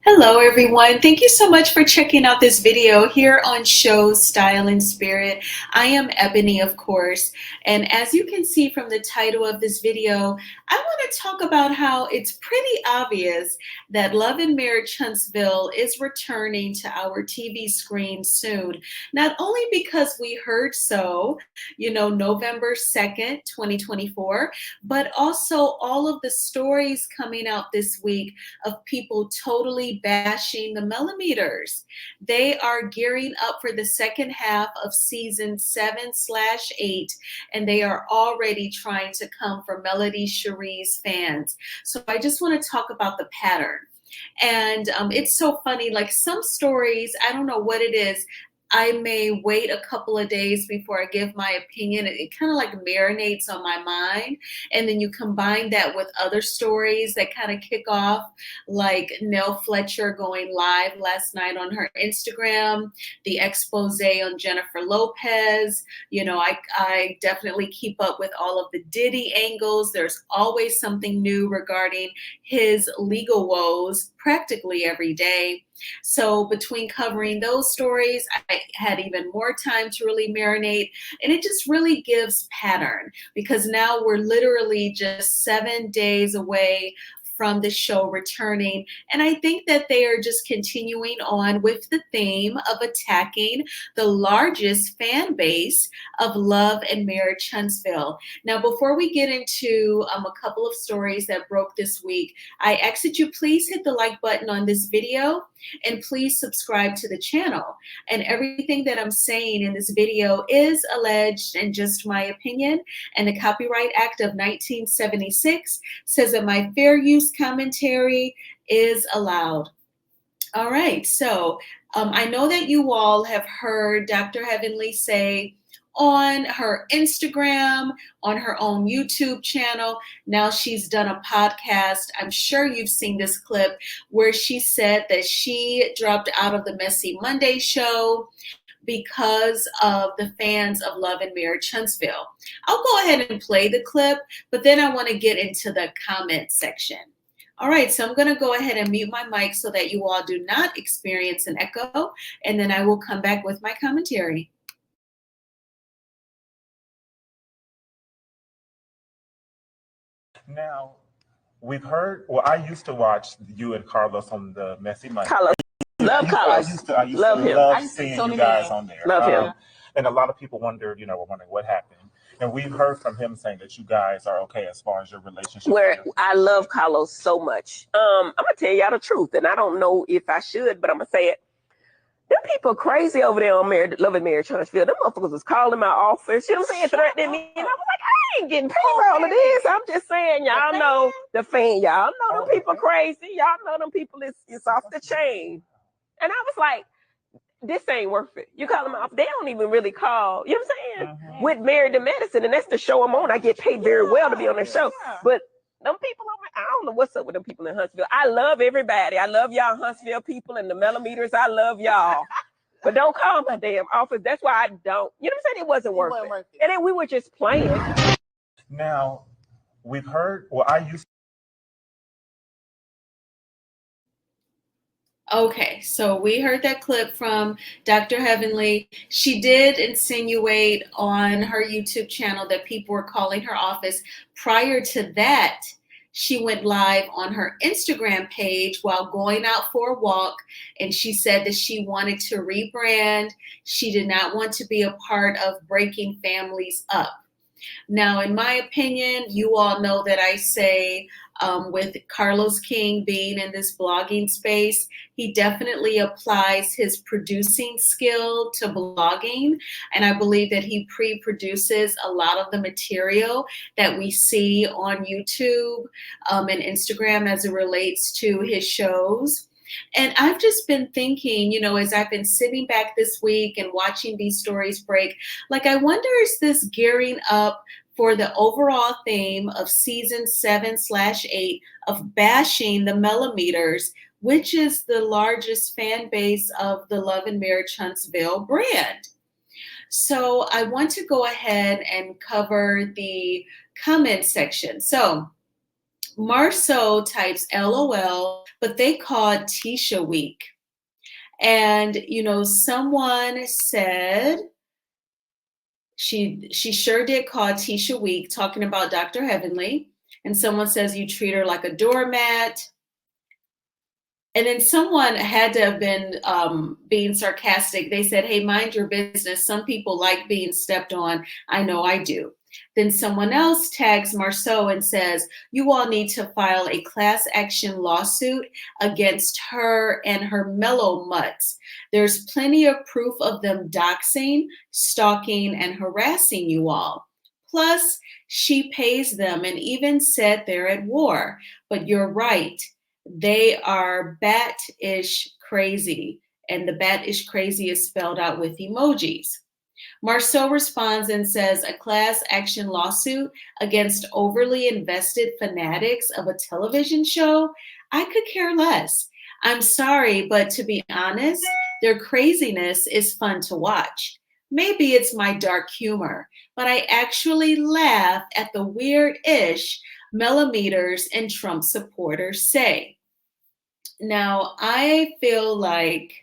Hello, everyone. Thank you so much for checking out this video here on Show Style and Spirit. I am Ebony, of course, and as you can see from the title of this video, I want to talk about how it's pretty obvious that Love and Marriage Huntsville is returning to our TV screen soon. Not only because we heard so, November 2nd, 2024, but also all of the stories coming out this week of people totally bashing the Melometers. They are gearing up for the second half of season 7/8, and they are already trying to come for Melody Cherie's fans. So I just want to talk about the pattern. And it's so funny, like some stories, I don't know what it is. I may wait a couple of days before I give my opinion. It kind of like marinates on my mind. And then you combine that with other stories that kind of kick off, like Nell Fletcher going live last night on her Instagram, the expose on Jennifer Lopez. I definitely keep up with all of the Diddy angles. There's always something new regarding his legal woes practically every day. So between covering those stories, I had even more time to really marinate, and it just really gives pattern because now we're literally just 7 days away from the show returning. And I think that they are just continuing on with the theme of attacking the largest fan base of Love and Marriage Huntsville. Now, before we get into a couple of stories that broke this week, I ask that you please hit the like button on this video and please subscribe to the channel. And everything that I'm saying in this video is alleged and just my opinion. And the Copyright Act of 1976 says that my fair use commentary is allowed. All right, so I know that you all have heard Dr. Heavenly say on her Instagram, on her own YouTube channel. Now she's done a podcast. I'm sure you've seen this clip where she said that she dropped out of the Messy Monday show because of the fans of Love and Marriage Huntsville. I'll go ahead and play the clip, but then I want to get into the comment section. All right, so I'm going to go ahead and mute my mic so that you all do not experience an echo, and then I will come back with my commentary. Now, we've heard, well, I used to watch you and Carlos on the Messy Monday. Carlos. Love Carlos. I used Love to him. love seeing you guys on there. Love him. And a lot of people wondered, were wondering what happened. And we've heard from him saying that you guys are okay as far as your relationship. Where I love Carlos so much. I'm gonna tell y'all the truth, and I don't know if I should, but I'm gonna say it. Them people crazy over there on Love and Marriage Huntsville. Them motherfuckers was calling my office. You know what I'm saying? Threatening me. And I was like, I ain't getting paid for all of this. I'm just saying, y'all know the fan. Y'all know them people crazy. Y'all know them people is off the chain. And I was like, this ain't worth it. You call them off. They don't even really call. You know what I'm saying? With Married to Medicine, and that's the show I'm on. I get paid very well to be on the show. But them people, I don't know what's up with them people in Huntsville. I love everybody. I love y'all Huntsville people and the Melometers. I love y'all. But don't call my damn office. That's why I don't. You know what I'm saying? It wasn't worth it. And then we were just playing. Now, we've heard, well, I used Okay, so we heard that clip from Dr. Heavenly. She did insinuate on her YouTube channel that people were calling her office. Prior to that, she went live on her Instagram page while going out for a walk, and she said that she wanted to rebrand. She did not want to be a part of breaking families up. Now, in my opinion, you all know that I say with Carlos King being in this blogging space, he definitely applies his producing skill to blogging. And I believe that he pre-produces a lot of the material that we see on YouTube and Instagram as it relates to his shows. And I've just been thinking, as I've been sitting back this week and watching these stories break, like, I wonder, is this gearing up for the overall theme of season 7/8 of bashing the Melometers, which is the largest fan base of the Love and Marriage Huntsville brand? So I want to go ahead and cover the comment section. So Marceau types LOL, but they called Tisha week. And, you know, someone said she sure did call Tisha week, talking about Dr. Heavenly. And someone says you treat her like a doormat. And then someone had to have been being sarcastic. They said, hey, mind your business. Some people like being stepped on. I know I do. Then someone else tags Marceau and says, you all need to file a class action lawsuit against her and her mellow mutts. There's plenty of proof of them doxing, stalking, and harassing you all. Plus, she pays them and even said they're at war. But you're right. They are bat-ish crazy, and the bat-ish crazy is spelled out with emojis. Marceau responds and says a class action lawsuit against overly invested fanatics of a television show? I could care less. I'm sorry, but to be honest, their craziness is fun to watch. Maybe it's my dark humor, but I actually laugh at the weird-ish Melometers and Trump supporters say. Now, I feel like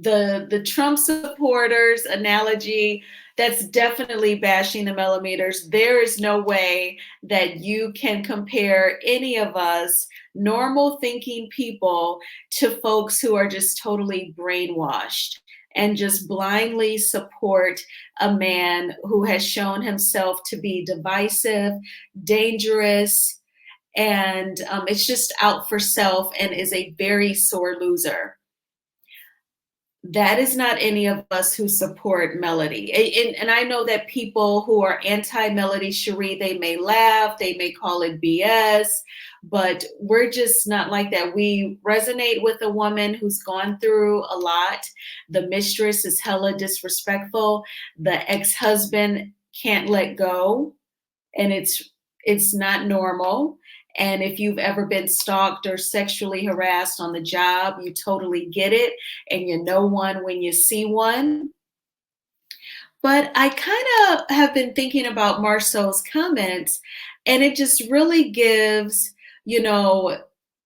the Trump supporters analogy, that's definitely bashing the Melometers. There is no way that you can compare any of us normal thinking people to folks who are just totally brainwashed and just blindly support a man who has shown himself to be divisive, dangerous, and it's just out for self and is a very sore loser. That is not any of us who support Melody. And I know that people who are anti-Melody Cherie, they may laugh, they may call it BS, but we're just not like that. We resonate with a woman who's gone through a lot. The mistress is hella disrespectful. The ex-husband can't let go, and it's not normal. And if you've ever been stalked or sexually harassed on the job, you totally get it. And you know one when you see one. But I kind of have been thinking about Marceau's comments, and it just really gives, you know,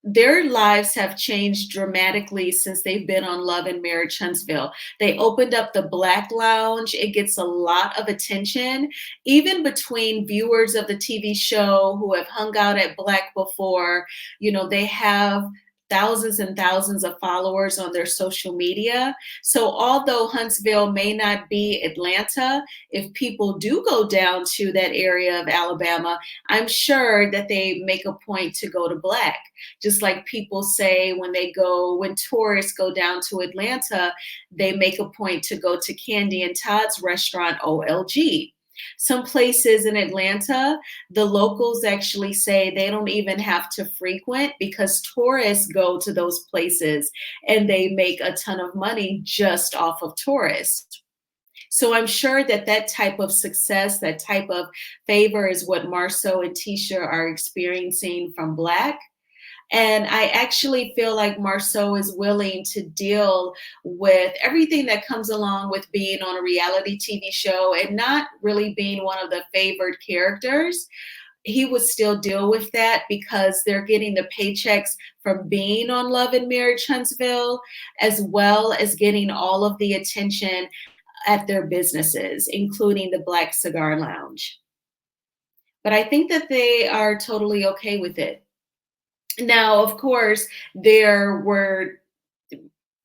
their lives have changed dramatically since they've been on Love and Marriage Huntsville. They opened up the Black Lounge. It gets a lot of attention, even between viewers of the TV show who have hung out at Black before. You know, they have thousands and thousands of followers on their social media. So although Huntsville may not be Atlanta, if people do go down to that area of Alabama, I'm sure that they make a point to go to Black. Just like people say when tourists go down to Atlanta, they make a point to go to Candy and Todd's restaurant, OLG. Some places in Atlanta, the locals actually say they don't even have to frequent because tourists go to those places and they make a ton of money just off of tourists. So I'm sure that that type of success, that type of favor is what Marceau and Tisha are experiencing from Black. And I actually feel like Marceau is willing to deal with everything that comes along with being on a reality TV show and not really being one of the favored characters. He would still deal with that because they're getting the paychecks from being on Love and Marriage Huntsville, as well as getting all of the attention at their businesses, including the Black Cigar Lounge. But I think that they are totally okay with it. Now, of course, there were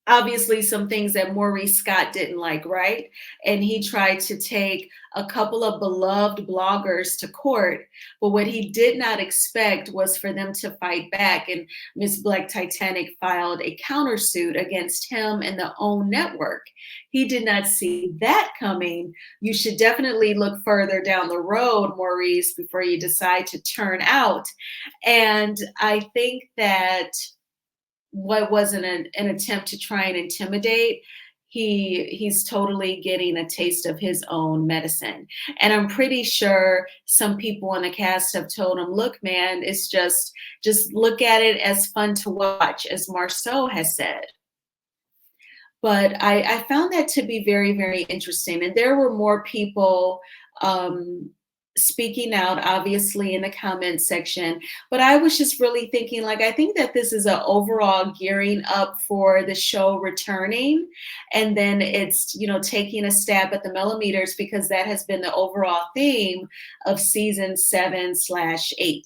obviously some things that Maurice Scott didn't like, right? And he tried to take a couple of beloved bloggers to court, but what he did not expect was for them to fight back. And Miss Black Titanic filed a countersuit against him and the OWN network. He did not see that coming. You should definitely look further down the road, Maurice, before you decide to turn out. And I think that what wasn't an attempt to try and intimidate, he's totally getting a taste of his own medicine. And I'm pretty sure some people on the cast have told him, look, man, it's just look at it as fun to watch, as Marceau has said. But I found that to be very, very interesting. And there were more people speaking out, obviously, in the comment section. But I was just really thinking, like, I think that this is an overall gearing up for the show returning. And then it's, taking a stab at the Melometers because that has been the overall theme of season 7/8.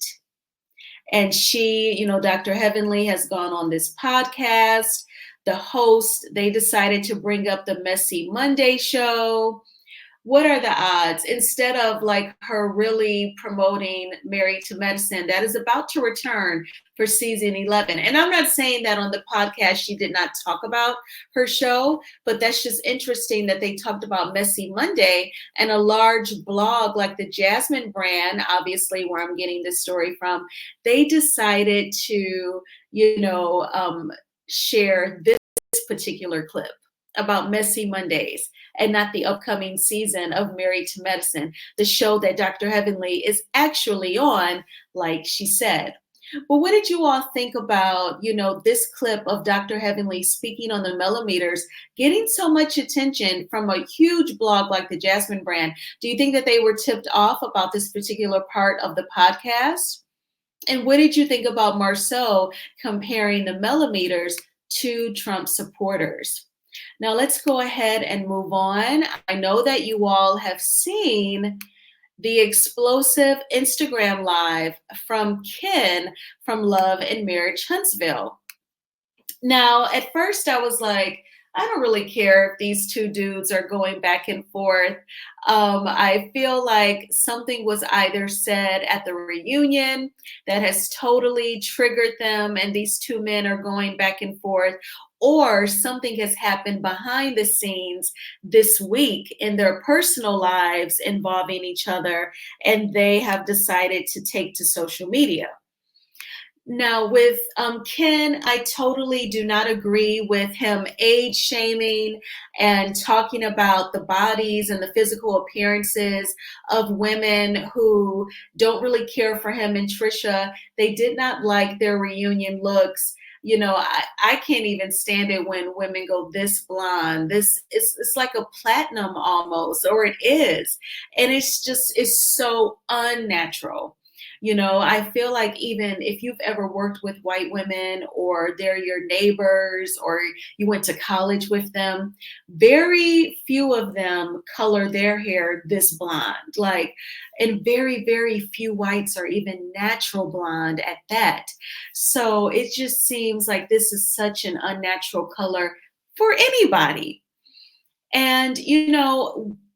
And she, Dr. Heavenly has gone on this podcast. The host, they decided to bring up the Messy Monday show. What are the odds? Instead of like her really promoting Married to Medicine, that is about to return for season 11. And I'm not saying that on the podcast she did not talk about her show, but that's just interesting that they talked about Messy Monday, and a large blog like the Jasmine brand, obviously where I'm getting this story from, they decided to, share this particular clip about Messy Mondays and not the upcoming season of Married to Medicine, the show that Dr. Heavenly is actually on, like she said. But what did you all think about, this clip of Dr. Heavenly speaking on the Melometers, getting so much attention from a huge blog like the Jasmine brand? Do you think that they were tipped off about this particular part of the podcast? And what did you think about Marceau comparing the Melometers to Trump supporters? Now let's go ahead and move on. I know that you all have seen the explosive Instagram live from Ken from Love and Marriage Huntsville. Now, at first I was like, I don't really care if these two dudes are going back and forth. I feel like something was either said at the reunion that has totally triggered them, and these two men are going back and forth, or something has happened behind the scenes this week in their personal lives involving each other, and they have decided to take to social media. Now, with Ken, I totally do not agree with him age shaming and talking about the bodies and the physical appearances of women who don't really care for him and Trisha. They did not like their reunion looks. I can't even stand it when women go this blonde. It's like a platinum almost, or it is. And it's so unnatural. I feel like even if you've ever worked with white women, or they're your neighbors, or you went to college with them, very few of them color their hair this blonde. And very, very few whites are even natural blonde at that. So it just seems like this is such an unnatural color for anybody. And,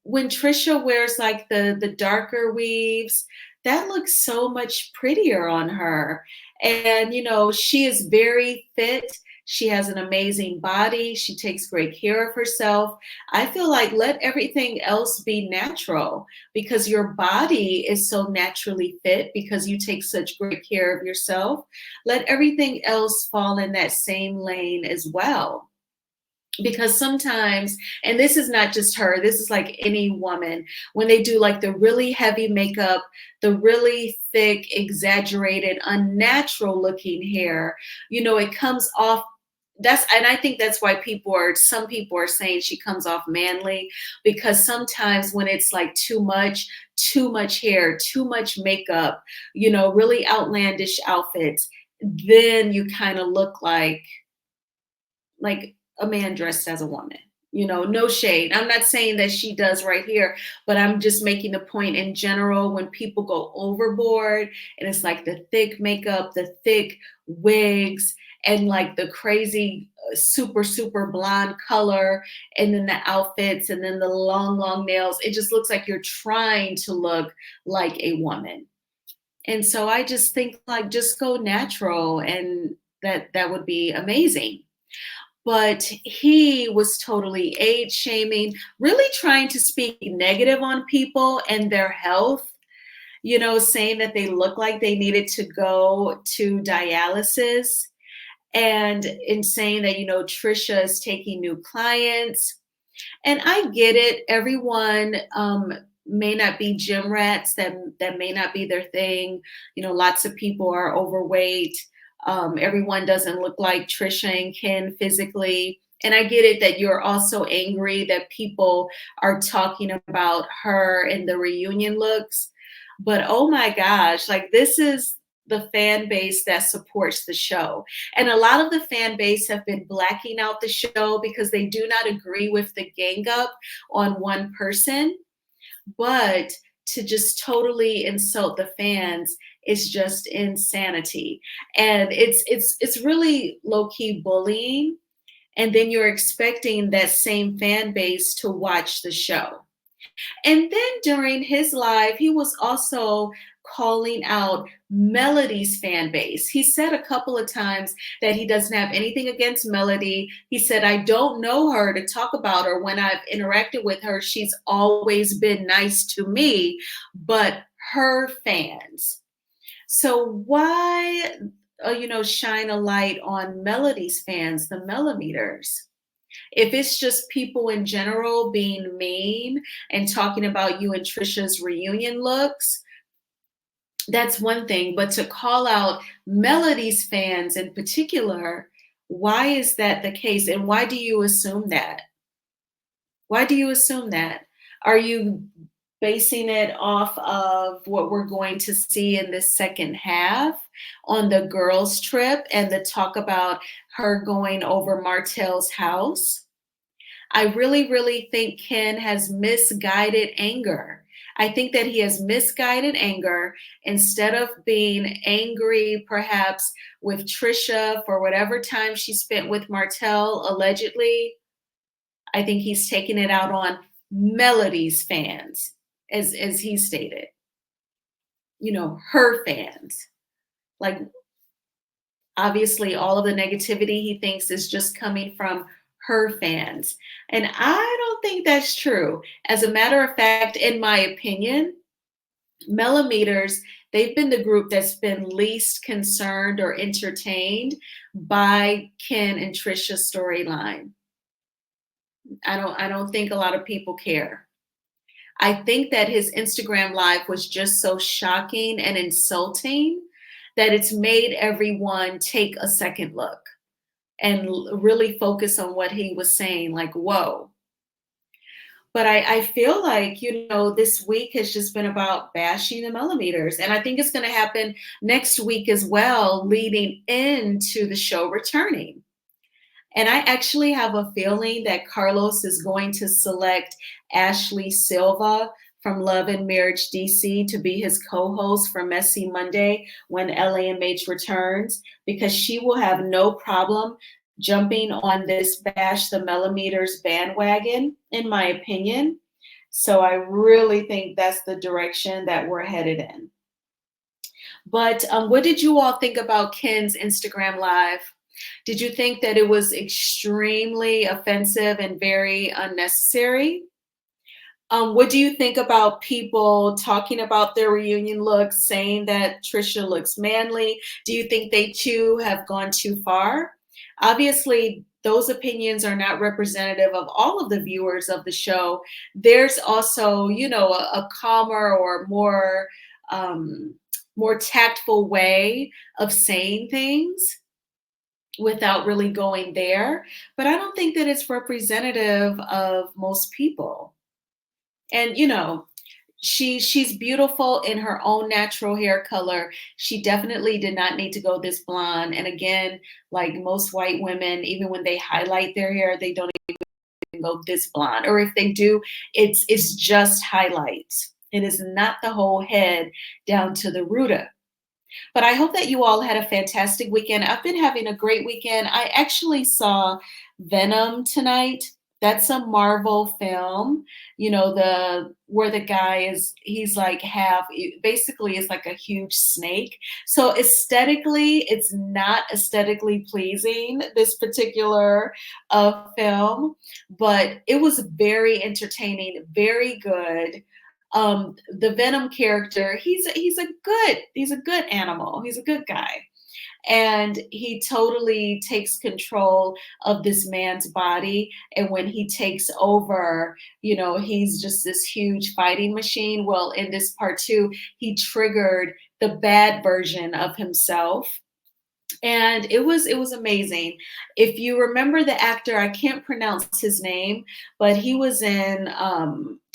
when Trisha wears like the darker weaves, that looks so much prettier on her. And, she is very fit. She has an amazing body. She takes great care of herself. I feel like let everything else be natural, because your body is so naturally fit because you take such great care of yourself. Let everything else fall in that same lane as well. Because sometimes, and this is not just her, this is like any woman, when they do like the really heavy makeup, the really thick, exaggerated, unnatural looking hair, it comes off. And I think that's why some people are saying she comes off manly, because sometimes when it's like too much hair, too much makeup, really outlandish outfits, then you kind of look like a man dressed as a woman. No shade. I'm not saying that she does right here, but I'm just making the point in general, when people go overboard and it's like the thick makeup, the thick wigs, and like the crazy super, super blonde color, and then the outfits, and then the long, long nails, it just looks like you're trying to look like a woman. And so I just think just go natural, and that would be amazing. But he was totally age shaming, really trying to speak negative on people and their health, saying that they look like they needed to go to dialysis, and in saying that, Trisha is taking new clients. And I get it. Everyone may not be gym rats. That may not be their thing. Lots of people are overweight. Everyone doesn't look like Trisha and Ken physically. And I get it that you're also angry that people are talking about her and the reunion looks. But oh my gosh, like this is the fan base that supports the show. And a lot of the fan base have been blacking out the show because they do not agree with the gang up on one person. But to just totally insult the fans is just insanity. And it's really low-key bullying. And then you're expecting that same fan base to watch the show. And then during his live, he was also calling out Melody's fan base. He said a couple of times that he doesn't have anything against Melody. He said, I don't know her to talk about her. When I've interacted with her, she's always been nice to me, but her fans. So why, shine a light on Melody's fans, the Melometers? If it's just people in general being mean and talking about you and Trisha's reunion looks, that's one thing. But to call out Melody's fans in particular, why is that the case? And why do you assume that? Why do you assume that? Are you basing it off of what we're going to see in this second half on the girls' trip and the talk about her going over Martell's house? I really, really think Ken has misguided anger. I think that he has misguided anger. Instead of being angry, perhaps with Trisha for whatever time she spent with Martell, allegedly, I think he's taking it out on Melody's fans, as he stated. Her fans. Like, obviously, all of the negativity he thinks is just coming from her fans. And I don't think that's true. As a matter of fact, in my opinion, Melometers, they've been the group that's been least concerned or entertained by Ken and Trisha's storyline. I don't think a lot of people care. I think that his Instagram live was just so shocking and insulting that it's made everyone take a second look and really focus on what he was saying, like, whoa. But I feel like, this week has just been about bashing the Melometers. And I think it's going to happen next week as well, leading into the show returning. And I actually have a feeling that Carlos is going to select Ashley Silva from Love and Marriage DC to be his co-host for Messy Monday when LAMH returns, because she will have no problem jumping on this Bash the Melometers bandwagon, in my opinion. So I really think that's the direction that we're headed in. But what did you all think about Ken's Instagram Live? Did you think that it was extremely offensive and very unnecessary? What do you think about people talking about their reunion looks, saying that Trisha looks manly? Do you think they too have gone too far? Obviously, those opinions are not representative of all of the viewers of the show. There's also, a calmer or more tactful way of saying things without really going there. But I don't think that it's representative of most people. And, she's beautiful in her own natural hair color. She definitely did not need to go this blonde. And again, like most white women, even when they highlight their hair, they don't even go this blonde. Or if they do, it's just highlights. It is not the whole head down to the rooter. But I hope that you all had a fantastic weekend. I've been having a great weekend. I actually saw Venom tonight. That's a Marvel film, where the guy he's like basically it's like a huge snake. So aesthetically, it's not aesthetically pleasing, this particular film, but it was very entertaining, very good. The Venom character, he's a good animal. He's a good guy. And he totally takes control of this man's body. And when he takes over, he's just this huge fighting machine. Well, in this part 2, he triggered the bad version of himself. and it was amazing. If you remember the actor, I can't pronounce his name, but he was in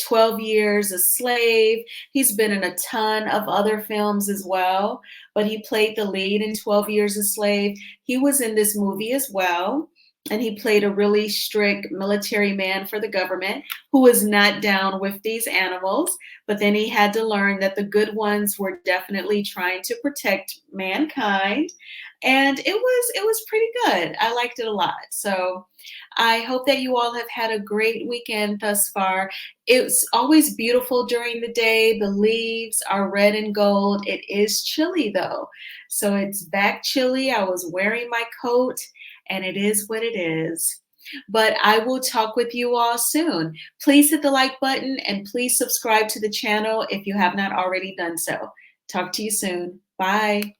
12 Years a Slave. He's been in a ton of other films as well, but he played the lead in 12 Years a Slave. He was in this movie as well, and he played a really strict military man for the government who was not down with these animals, but then he had to learn that the good ones were definitely trying to protect mankind, and it was pretty good. I liked it a lot. So I hope that you all have had a great weekend thus far. It's always beautiful during the day. The leaves are red and gold. It is chilly though. So it's back chilly. I was wearing my coat, and it is what it is. But I will talk with you all soon. Please hit the like button and please subscribe to the channel if you have not already done so. Talk to you soon. Bye.